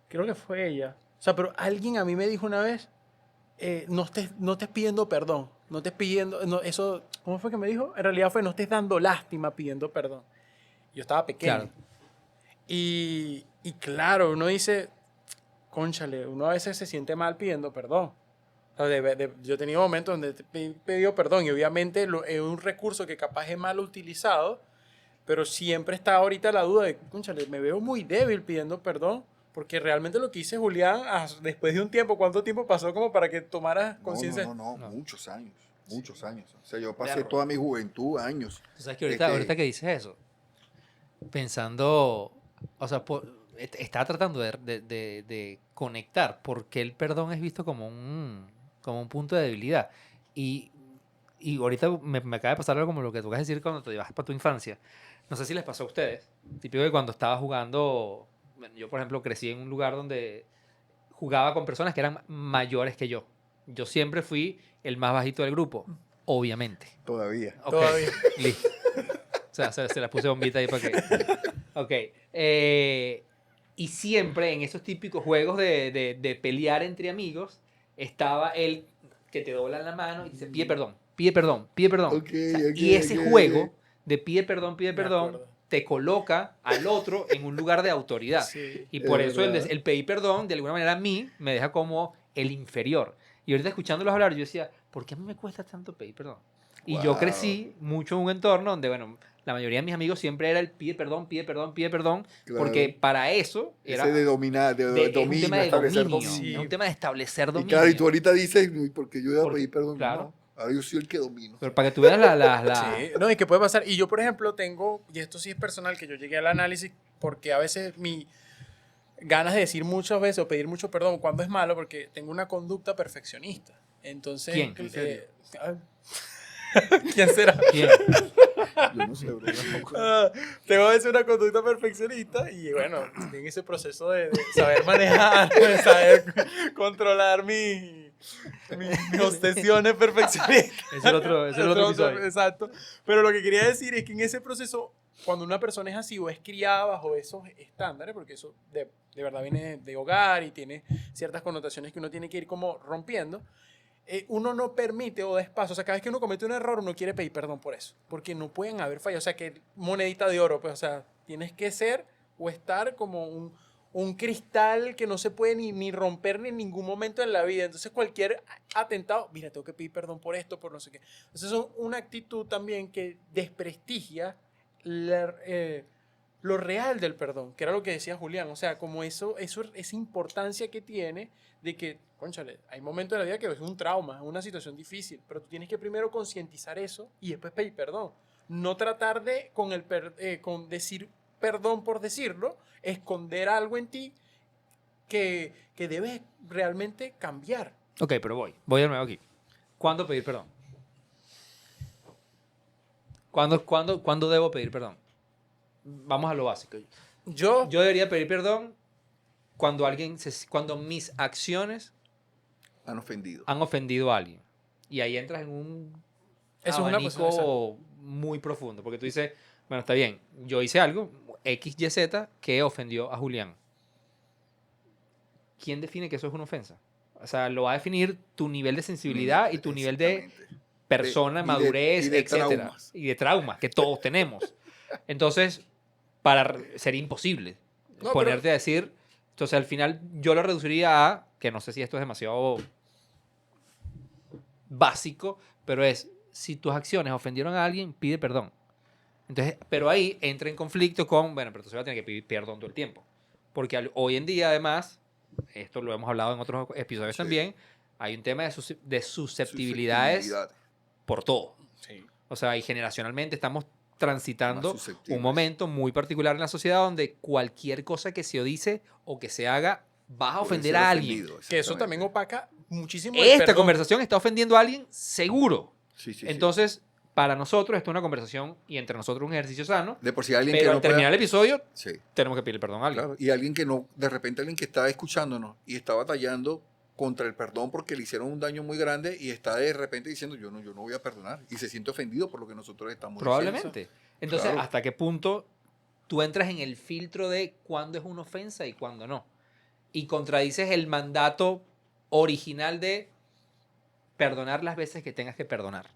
creo que fue ella. O sea, pero alguien a mí me dijo una vez, no estés pidiendo perdón, no estés pidiendo, eso, ¿cómo fue que me dijo? En realidad fue, no estés dando lástima pidiendo perdón. Yo estaba pequeño. Claro. Y claro, uno dice, cónchale, uno a veces se siente mal pidiendo perdón. O sea, yo he tenido momentos donde he pedido perdón y obviamente es un recurso que capaz es mal utilizado, pero siempre está ahorita la duda de, cónchale, me veo muy débil pidiendo perdón, porque realmente lo que hice Julián, después de un tiempo, ¿cuánto tiempo pasó como para que tomaras conciencia? No, muchos años. O sea, yo pasé toda mi juventud, años. ¿Sabes que ahorita que dices eso? Pensando, o sea, estaba tratando de conectar porque el perdón es visto como un punto de debilidad. Y ahorita me acaba de pasar algo como lo que tú vas a decir cuando te llevas para tu infancia. No sé si les pasó a ustedes. Típico que cuando estaba jugando, yo por ejemplo crecí en un lugar donde jugaba con personas que eran mayores que yo. Yo siempre fui el más bajito del grupo, obviamente. Todavía. Okay. Todavía. Listo. O sea, se la puse bombita ahí para que... Ok. Y siempre en esos típicos juegos de pelear entre amigos, estaba el que te dobla la mano y dice, pide perdón. Y ese juego de pide perdón, te coloca al otro en un lugar de autoridad. Sí, y por eso el pedir perdón, de alguna manera a mí, me deja como el inferior. Y ahorita escuchándolos hablar, yo decía, ¿por qué a mí me cuesta tanto pedir perdón? Y yo crecí mucho en un entorno donde, bueno, la mayoría de mis amigos siempre era el pide perdón, claro. Porque para eso era... Ese de dominar, de dominio, es un tema de establecer dominio. dominio. Es un tema de establecer dominio. Y claro, y tú ahorita dices, porque yo iba a pedir perdón. Claro. No, ahora yo soy el que domino. Pero para que tú veas Sí, no, y que puede pasar. Y yo, por ejemplo, tengo, y esto sí es personal, que yo llegué al análisis porque a veces mi ganas de decir muchas veces o pedir mucho perdón cuando es malo, porque tengo una conducta perfeccionista. Entonces, ¿Quién? ¿Quién será? ¿Quién? Yo no sé, bro. Tengo a veces una conducta perfeccionista y bueno, en ese proceso de saber manejar, de saber controlar mis obsesiones perfeccionistas. Es el otro episodio. Exacto. Pero lo que quería decir es que en ese proceso, cuando una persona es así o es criada bajo esos estándares, porque eso de verdad viene de hogar y tiene ciertas connotaciones que uno tiene que ir como rompiendo, uno no permite o da espacio. O sea, cada vez que uno comete un error, uno quiere pedir perdón por eso. Porque no pueden haber fallas. O sea, que monedita de oro, pues, o sea, tienes que ser o estar como un cristal que no se puede ni romper ni en ningún momento en la vida. Entonces, cualquier atentado, mira, tengo que pedir perdón por esto, por no sé qué. Entonces, es una actitud también que desprestigia lo real del perdón, que era lo que decía Julián. O sea, como esa importancia que tiene de que, cónchale, hay momentos en la vida que es un trauma, es una situación difícil, pero tú tienes que primero concientizar eso y después pedir perdón. No tratar de, con decir perdón por decirlo, esconder algo en ti que debes realmente cambiar. Ok, pero voy de nuevo aquí. ¿Cuándo pedir perdón? ¿Cuándo debo pedir perdón? Vamos a lo básico. Yo debería pedir perdón cuando mis acciones han ofendido a alguien. Y ahí entras en un abanico muy profundo. Porque tú dices, bueno, está bien, yo hice algo, X, Y, Z, que ofendió a Julián. ¿Quién define que eso es una ofensa? O sea, lo va a definir tu nivel de sensibilidad y tu nivel de persona, madurez, etcétera. Y de traumas que todos tenemos. Entonces, sería imposible ponerte a decir... Entonces, al final, yo lo reduciría a, que no sé si esto es demasiado básico, pero es, si tus acciones ofendieron a alguien, pide perdón. Entonces, pero ahí entra en conflicto con, bueno, pero entonces va a tener que pedir perdón todo el tiempo. Porque hoy en día, además, esto lo hemos hablado en otros episodios también, hay un tema de susceptibilidades por todo. Sí. O sea, y generacionalmente estamos transitando un momento muy particular en la sociedad donde cualquier cosa que se dice o que se haga va a ofender a alguien. Que eso también opaca muchísimo. Esta conversación está ofendiendo a alguien seguro. Entonces, para nosotros esto es una conversación y entre nosotros un ejercicio sano. De por si alguien pero que al terminar el episodio tenemos que pedir perdón a alguien. Claro. Y alguien que no, de repente alguien que está escuchándonos y está batallando contra el perdón porque le hicieron un daño muy grande y está de repente diciendo yo no voy a perdonar y se siente ofendido por lo que nosotros estamos probablemente diciendo. Entonces, ¿hasta qué punto tú entras en el filtro de cuándo es una ofensa y cuándo no? Y contradices el mandato original de perdonar las veces que tengas que perdonar.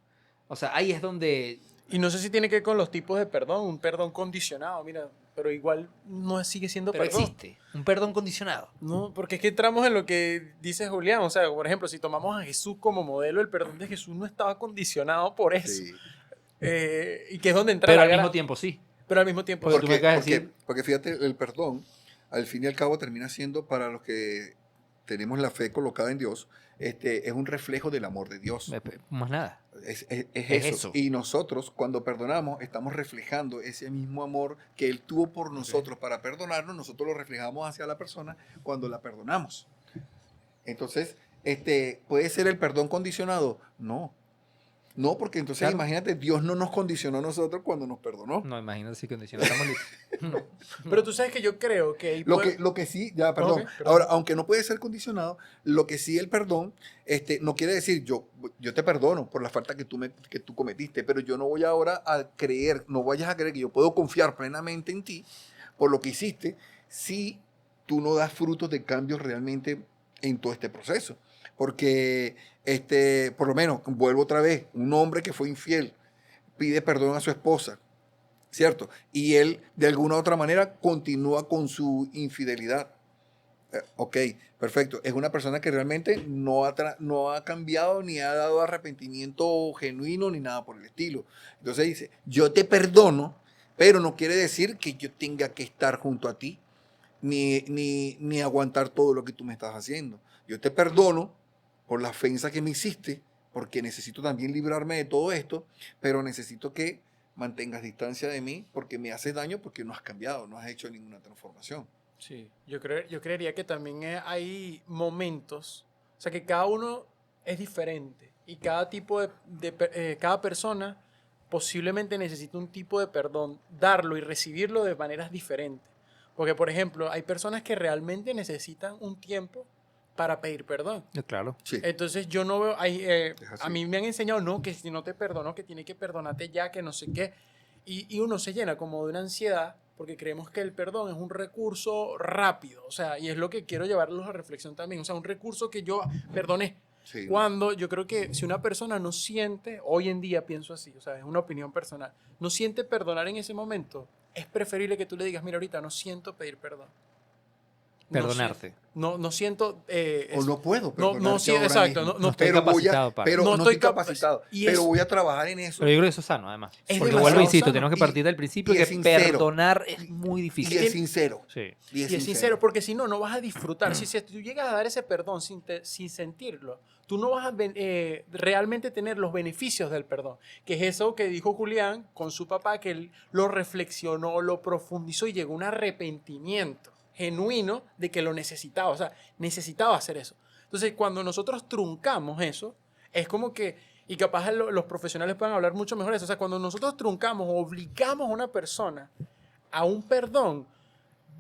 O sea, ahí es donde... Y no sé si tiene que ver con los tipos de perdón, un perdón condicionado, mira, pero igual no sigue siendo pero perdón. Existe un perdón condicionado. No, porque es que entramos en lo que dice Julián, o sea, por ejemplo, si tomamos a Jesús como modelo, el perdón de Jesús no estaba condicionado por eso. Sí. Y que es donde entra pero al mismo tiempo sí. Pero al mismo tiempo porque fíjate, el perdón, al fin y al cabo, termina siendo para los que tenemos la fe colocada en Dios, es un reflejo del amor de Dios. Más nada. Es eso. Y nosotros, cuando perdonamos, estamos reflejando ese mismo amor que Él tuvo por nosotros para perdonarnos. Nosotros lo reflejamos hacia la persona cuando la perdonamos. Entonces, ¿puede ser el perdón condicionado? No. No, porque entonces imagínate, Dios no nos condicionó a nosotros cuando nos perdonó. No, imagínate si condicionó. Estamos listos. Pero tú sabes que yo creo que... Lo que sí, perdón. Ahora, aunque no puede ser condicionado, lo que sí el perdón, no quiere decir yo te perdono por la falta que tú cometiste, pero yo no voy ahora no vayas a creer que yo puedo confiar plenamente en ti por lo que hiciste si tú no das frutos de cambios realmente en todo este proceso. Porque, por lo menos, vuelvo otra vez, un hombre que fue infiel pide perdón a su esposa, ¿cierto? Y él, de alguna u otra manera, continúa con su infidelidad. Ok, perfecto. Es una persona que realmente no ha cambiado ni ha dado arrepentimiento genuino ni nada por el estilo. Entonces dice, yo te perdono, pero no quiere decir que yo tenga que estar junto a ti ni aguantar todo lo que tú me estás haciendo. Yo te perdono por la ofensa que me hiciste, porque necesito también librarme de todo esto, pero necesito que mantengas distancia de mí porque me haces daño porque no has cambiado, no has hecho ninguna transformación. Sí, yo creería que también hay momentos, o sea que cada uno es diferente y cada tipo cada persona posiblemente necesita un tipo de perdón, darlo y recibirlo de maneras diferentes. Porque, por ejemplo, hay personas que realmente necesitan un tiempo para pedir perdón. Claro. Sí. Entonces yo no veo, a mí me han enseñado, no, que si no te perdono, que tiene que perdonarte ya, que no sé qué. Y uno se llena como de una ansiedad porque creemos que el perdón es un recurso rápido, o sea, y es lo que quiero llevarlos a reflexión también, o sea, un recurso que yo perdoné. Sí. Cuando yo creo que si una persona no siente, hoy en día pienso así, o sea, es una opinión personal, no siente perdonar en ese momento, es preferible que tú le digas, mira, ahorita no siento pedir perdón. Perdonarte. No siento... o no puedo perdonarte no, sí, exacto. No estoy capacitado para pero no estoy capacitado. Pero voy a trabajar en eso. Pero yo creo que eso es sano, además. Es porque vuelvo, insisto, sano. tenemos que partir del principio que perdonar es muy difícil. Y es sincero. Sí. Y es sincero, porque si no, no vas a disfrutar. Si tú llegas a dar ese perdón sin sentirlo, tú no vas a realmente tener los beneficios del perdón. Que es eso que dijo Julián con su papá, que él lo reflexionó, lo profundizó y llegó a un arrepentimiento genuino de que lo necesitaba, o sea, necesitaba hacer eso. Entonces, cuando nosotros truncamos eso, es como que, y capaz los profesionales pueden hablar mucho mejor de eso, o sea, cuando nosotros truncamos o obligamos a una persona a un perdón,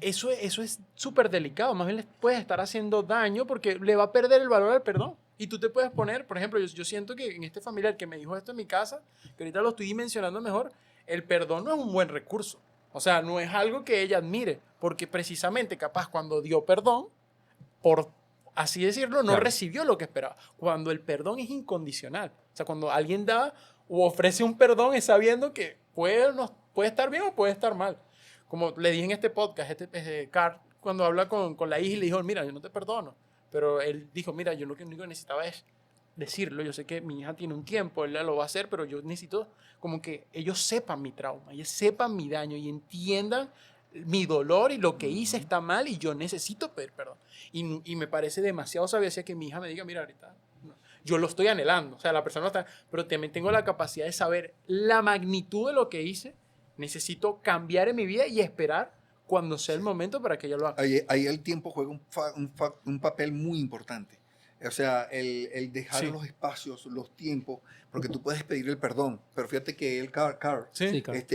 eso es súper delicado, más bien le puedes estar haciendo daño porque le va a perder el valor al perdón. Y tú te puedes poner, por ejemplo, yo siento que en este familiar que me dijo esto en mi casa, que ahorita lo estoy dimensionando mejor, el perdón no es un buen recurso. O sea, no es algo que ella admire, porque precisamente capaz cuando dio perdón, por así decirlo, no recibió lo que esperaba. Cuando el perdón es incondicional. O sea, cuando alguien da o ofrece un perdón es sabiendo que puede estar bien o puede estar mal. Como le dije en este podcast, Carl, cuando habla con la hija y le dijo, mira, yo no te perdono. Pero él dijo, mira, yo lo único que necesitaba es decirlo. Yo sé que mi hija tiene un tiempo, él lo va a hacer, pero yo necesito como que ellos sepan mi trauma, ellos sepan mi daño y entiendan mi dolor y lo que hice está mal y yo necesito pedir perdón. Y me parece demasiado sabio que mi hija me diga, mira, ahorita no, yo lo estoy anhelando, o sea, la persona está, pero también tengo la capacidad de saber la magnitud de lo que hice, necesito cambiar en mi vida y esperar cuando sea el momento para que ella lo haga. Ahí el tiempo juega un papel muy importante. O sea, el dejar los espacios, los tiempos, porque tú puedes pedir el perdón, pero fíjate que él, Carl,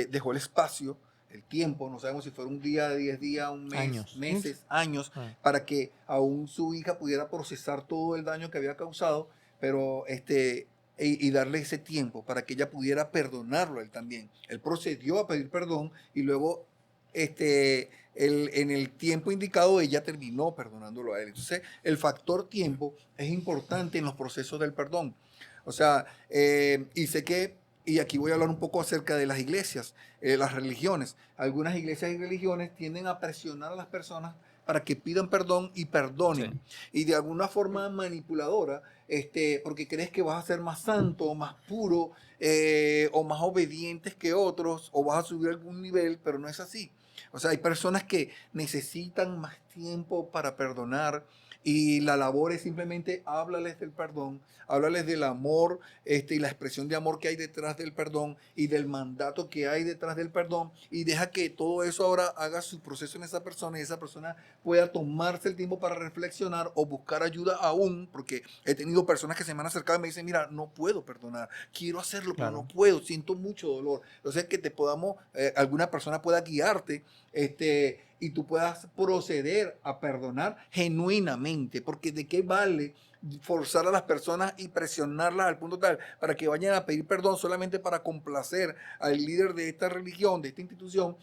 dejó el espacio, el tiempo, no sabemos si fue un día, 10 días, un mes, meses, años, para que aún su hija pudiera procesar todo el daño que había causado, pero y darle ese tiempo para que ella pudiera perdonarlo a él también. Él procedió a pedir perdón y luego en el tiempo indicado ella terminó perdonándolo a él. Entonces, el factor tiempo es importante en los procesos del perdón. O sea, y sé que, y aquí voy a hablar un poco acerca de las iglesias, las religiones. Algunas iglesias y religiones tienden a presionar a las personas para que pidan perdón y perdonen. Sí. Y de alguna forma manipuladora, porque crees que vas a ser más santo, más puro, o más obedientes que otros, o vas a subir algún nivel, pero no es así. O sea, hay personas que necesitan más tiempo para perdonar y la labor es simplemente háblales del perdón, háblales del amor y la expresión de amor que hay detrás del perdón y del mandato que hay detrás del perdón y deja que todo eso ahora haga su proceso en esa persona y esa persona pueda tomarse el tiempo para reflexionar o buscar ayuda aún, porque he tenido personas que se me han acercado y me dicen, mira, no puedo perdonar, quiero hacerlo, pero no puedo, siento mucho dolor. Entonces que te podamos, alguna persona pueda guiarte y tú puedas proceder a perdonar genuinamente, porque de qué vale forzar a las personas y presionarlas al punto tal para que vayan a pedir perdón solamente para complacer al líder de esta religión, de esta institución,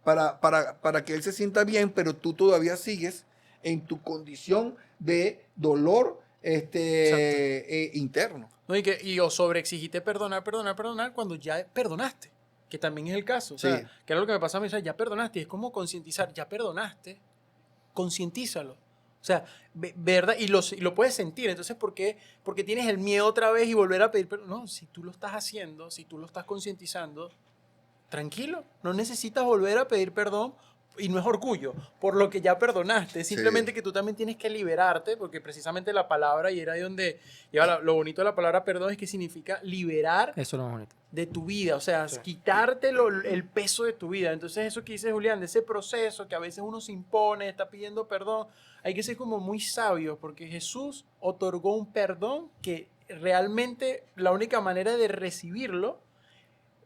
para que él se sienta bien, pero tú todavía sigues en tu condición de dolor interno. No, y o sobreexigiste perdonar cuando ya perdonaste. Que también es el caso, o sea, que era lo que me pasaba a mí, o sea, ya perdonaste, y es como concientizar, ya perdonaste, concientízalo. O sea, ¿verdad? Y lo puedes sentir. Entonces, ¿por qué? Porque tienes el miedo otra vez y volver a pedir perdón. No, si tú lo estás haciendo, si tú lo estás concientizando, tranquilo. No necesitas volver a pedir perdón. Y no es orgullo por lo que ya perdonaste. Simplemente que tú también tienes que liberarte, porque precisamente la palabra, y era ahí donde lleva lo bonito de la palabra perdón, es que significa liberar. Eso es lo más bonito. De tu vida, o sea, quitarte el peso de tu vida. Entonces eso que dice Julián, de ese proceso que a veces uno se impone, está pidiendo perdón, hay que ser como muy sabio, porque Jesús otorgó un perdón que realmente la única manera de recibirlo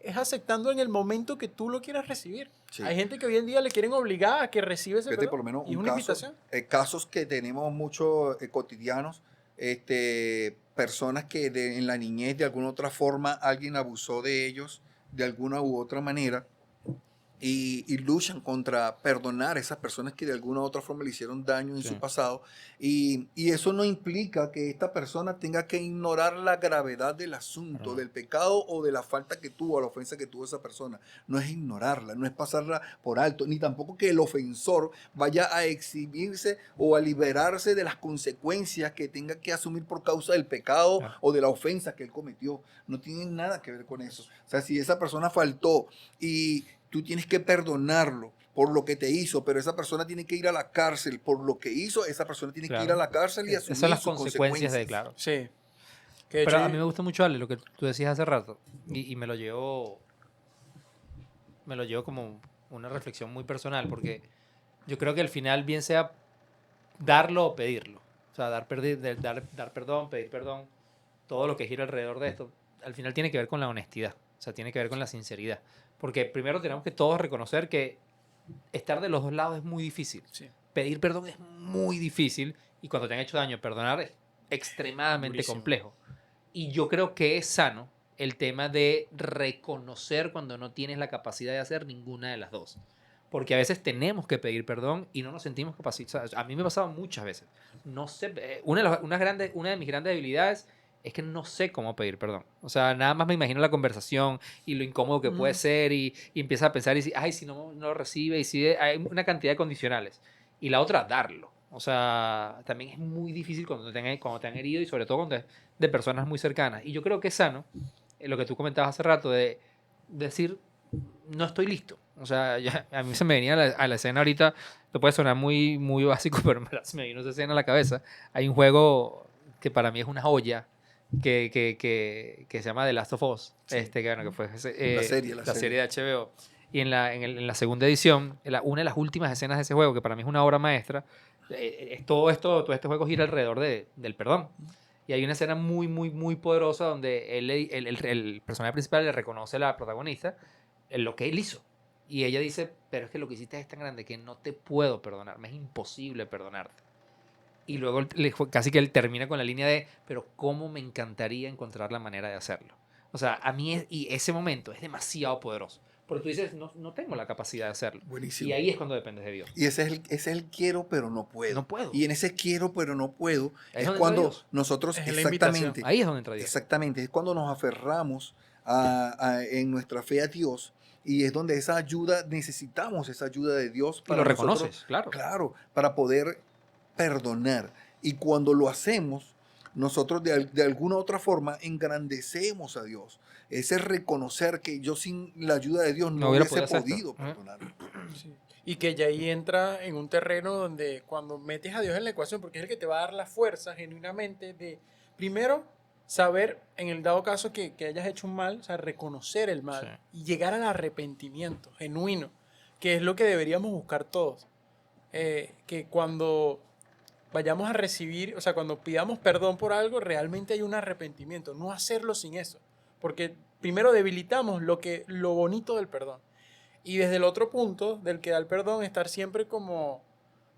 es aceptando en el momento que tú lo quieras recibir. Sí. Hay gente que hoy en día le quieren obligar a que reciba ese perdón. Por lo menos y es una invitación. Casos que tenemos muchos cotidianos, personas que en la niñez de alguna otra forma alguien abusó de ellos de alguna u otra manera y luchan contra perdonar a esas personas que de alguna u otra forma le hicieron daño en su pasado y eso no implica que esta persona tenga que ignorar la gravedad del asunto, del pecado o de la falta que tuvo, la ofensa que tuvo esa persona. No es ignorarla, no es pasarla por alto, ni tampoco que el ofensor vaya a exhibirse o a liberarse de las consecuencias que tenga que asumir por causa del pecado o de la ofensa que él cometió. No tiene nada que ver con eso. O sea, si esa persona faltó y tú tienes que perdonarlo por lo que te hizo, pero esa persona tiene que ir a la cárcel por lo que hizo, esa persona tiene que ir a la cárcel y asumir esas son las sus consecuencias de, claro. Sí. Pero a mí me gusta mucho, Ale, lo que tú decías hace rato, y me lo llevo como una reflexión muy personal, porque yo creo que al final bien sea darlo o pedirlo. O sea, dar perdón, pedir perdón, todo lo que gira alrededor de esto, al final tiene que ver con la honestidad, o sea, tiene que ver con la sinceridad. Porque primero tenemos que todos reconocer que estar de los dos lados es muy difícil. Sí. Pedir perdón es muy difícil y cuando te han hecho daño, perdonar es extremadamente complejo. Y yo creo que es sano el tema de reconocer cuando no tienes la capacidad de hacer ninguna de las dos. Porque a veces tenemos que pedir perdón y no nos sentimos capacitados. A mí me ha pasado muchas veces. No sé, una de mis grandes debilidades es que no sé cómo pedir perdón. O sea, nada más me imagino la conversación y lo incómodo que puede ser y empieza a pensar y si, ay, si no lo recibe y si hay una cantidad de condicionales. Y la otra, darlo. O sea, también es muy difícil cuando te han herido y sobre todo cuando es de personas muy cercanas. Y yo creo que es sano, lo que tú comentabas hace rato, de decir, no estoy listo. O sea, a mí se me venía a la escena ahorita, te puede sonar muy, muy básico, pero se me vino esa escena a la cabeza. Hay un juego que para mí es una joya, que se llama The Last of Us, que fue la serie de HBO. Y en la segunda edición, una de las últimas escenas de ese juego, que para mí es una obra maestra, todo este juego gira alrededor del perdón. Y hay una escena muy, muy, muy poderosa donde el personaje principal le reconoce a la protagonista lo que él hizo. Y ella dice, pero es que lo que hiciste es tan grande que no te puedo perdonar, me es imposible perdonarte. Y luego casi que él termina con la línea de, pero cómo me encantaría encontrar la manera de hacerlo. O sea, a mí y ese momento es demasiado poderoso. Porque tú dices, no tengo la capacidad de hacerlo. Buenísimo. Y ahí es cuando dependes de Dios. Y ese es el quiero, pero no puedo. No puedo. Y en ese quiero, pero no puedo, es cuando nosotros, exactamente. Ahí es donde entra Dios. Exactamente, es cuando nos aferramos en nuestra fe a Dios. Y es donde esa ayuda, necesitamos esa ayuda de Dios. Para y lo reconoces, claro. Claro, para poder perdonar. Y cuando lo hacemos, nosotros de alguna u otra forma engrandecemos a Dios. Ese reconocer que yo sin la ayuda de Dios no hubiese podido perdonar. Sí. Y que ya ahí entra en un terreno donde cuando metes a Dios en la ecuación, porque es el que te va a dar la fuerza genuinamente de, primero, saber, en el dado caso que hayas hecho un mal, o sea, reconocer el mal y llegar al arrepentimiento genuino, que es lo que deberíamos buscar todos. Que cuando vayamos a recibir, o sea, cuando pidamos perdón por algo, realmente hay un arrepentimiento, no hacerlo sin eso, porque primero debilitamos lo bonito del perdón. Y desde el otro punto, del que da el perdón, estar siempre como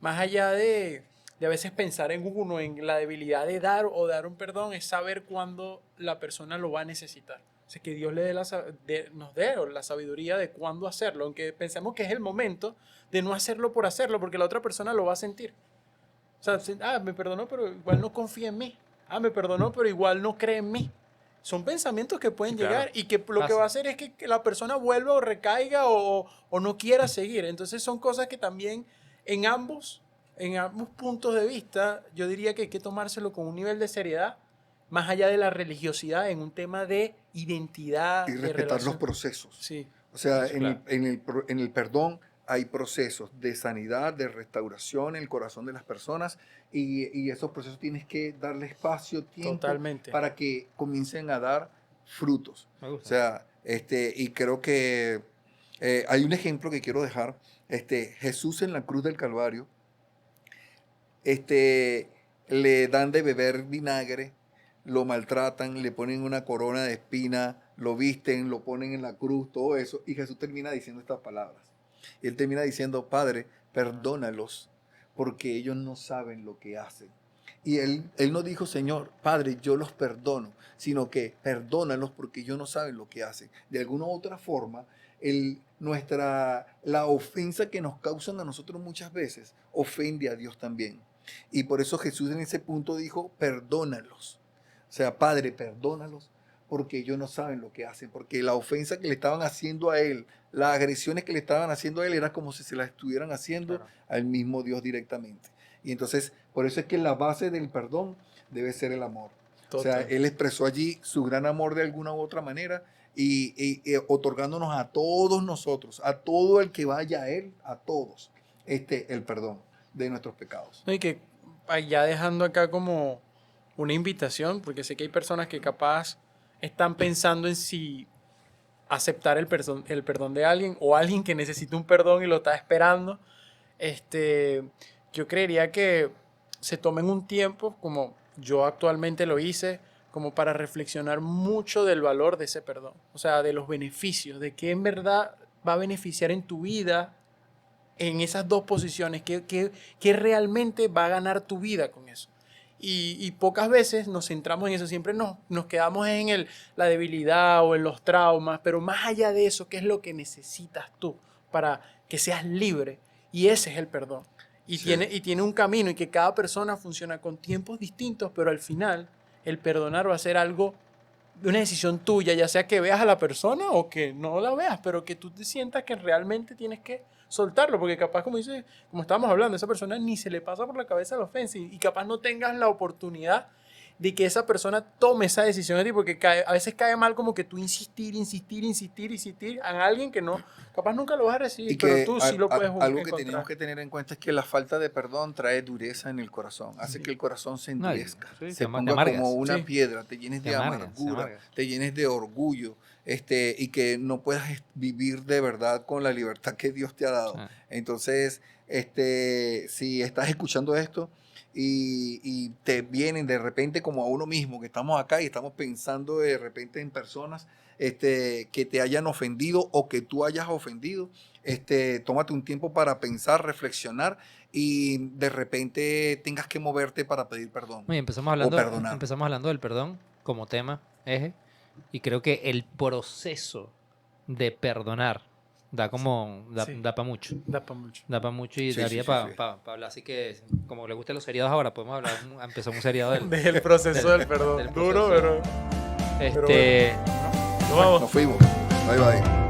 más allá de a veces pensar en uno, en la debilidad de dar o dar un perdón, es saber cuándo la persona lo va a necesitar. O sea, que Dios nos dé la sabiduría de cuándo hacerlo, aunque pensemos que es el momento de no hacerlo por hacerlo, porque la otra persona lo va a sentir. O sea, me perdonó, pero igual no confía en mí. Me perdonó, pero igual no cree en mí. Son pensamientos que pueden llegar y que lo que va a hacer es que la persona vuelva o recaiga o no quiera seguir. Entonces son cosas que también en ambos en ambos puntos de vista, yo diría que hay que tomárselo con un nivel de seriedad, más allá de la religiosidad, en un tema de identidad. Y respetar los procesos. Sí. O sea, en el perdón hay procesos de sanidad, de restauración en el corazón de las personas, y esos procesos tienes que darle espacio, tiempo, totalmente, para que comiencen a dar frutos. Me gusta. O sea, y creo que hay un ejemplo que quiero dejar. Jesús en la cruz del Calvario, le dan de beber vinagre, lo maltratan, le ponen una corona de espina, lo visten, lo ponen en la cruz, todo eso, y Jesús termina diciendo estas palabras. Y él termina diciendo: Padre, perdónalos, porque ellos no saben lo que hacen. Y él no dijo: Señor, Padre, yo los perdono, sino que perdónalos porque ellos no saben lo que hacen. De alguna u otra forma, la ofensa que nos causan a nosotros muchas veces ofende a Dios también. Y por eso Jesús en ese punto dijo: perdónalos. O sea, Padre, perdónalos porque ellos no saben lo que hacen. Porque la ofensa que le estaban haciendo a él, las agresiones que le estaban haciendo a él, era como si se las estuvieran haciendo al mismo Dios directamente. Y entonces, por eso es que la base del perdón debe ser el amor. Total. O sea, él expresó allí su gran amor de alguna u otra manera, y otorgándonos a todos nosotros, a todo el que vaya a él, a todos, el perdón de nuestros pecados. Y que ya dejando acá como una invitación, porque sé que hay personas que capaz están pensando en si aceptar el perdón de alguien, o alguien que necesita un perdón y lo está esperando. Yo creería que se tomen un tiempo, como yo actualmente lo hice, como para reflexionar mucho del valor de ese perdón. O sea, de los beneficios, de qué en verdad va a beneficiar en tu vida en esas dos posiciones, qué realmente va a ganar tu vida con eso. Y pocas veces nos centramos en eso, siempre nos quedamos en la debilidad o en los traumas, pero más allá de eso, ¿qué es lo que necesitas tú para que seas libre? Y ese es el perdón. Y tiene un camino, y que cada persona funciona con tiempos distintos, pero al final el perdonar va a ser algo, una decisión tuya, ya sea que veas a la persona o que no la veas, pero que tú te sientas que realmente tienes que soltarlo, porque capaz, como estábamos hablando, esa persona ni se le pasa por la cabeza la ofensa, y capaz no tengas la oportunidad de que esa persona tome esa decisión de ti, porque a veces cae mal como que tú insistir en alguien que no, capaz nunca lo vas a recibir, y pero tú sí lo puedes algo que tenemos que tener en cuenta es que la falta de perdón trae dureza en el corazón, hace que el corazón se endurezca, se ponga como una piedra, te llenes de amargura, te llenes de orgullo, y que no puedas vivir de verdad con la libertad que Dios te ha dado. Entonces, si estás escuchando esto y te vienen de repente como a uno mismo, que estamos acá y estamos pensando de repente en personas que te hayan ofendido o que tú hayas ofendido, tómate un tiempo para pensar, reflexionar, y de repente tengas que moverte para pedir perdón. Oye, empezamos hablando del perdón como tema, eje, y creo que el proceso de perdonar da para mucho. Da para mucho y daría para hablar. Así que, como le gustan los seriados ahora, podemos empezar un seriado del proceso del perdón. Duro, pero... Nos fuimos. Bye, bye.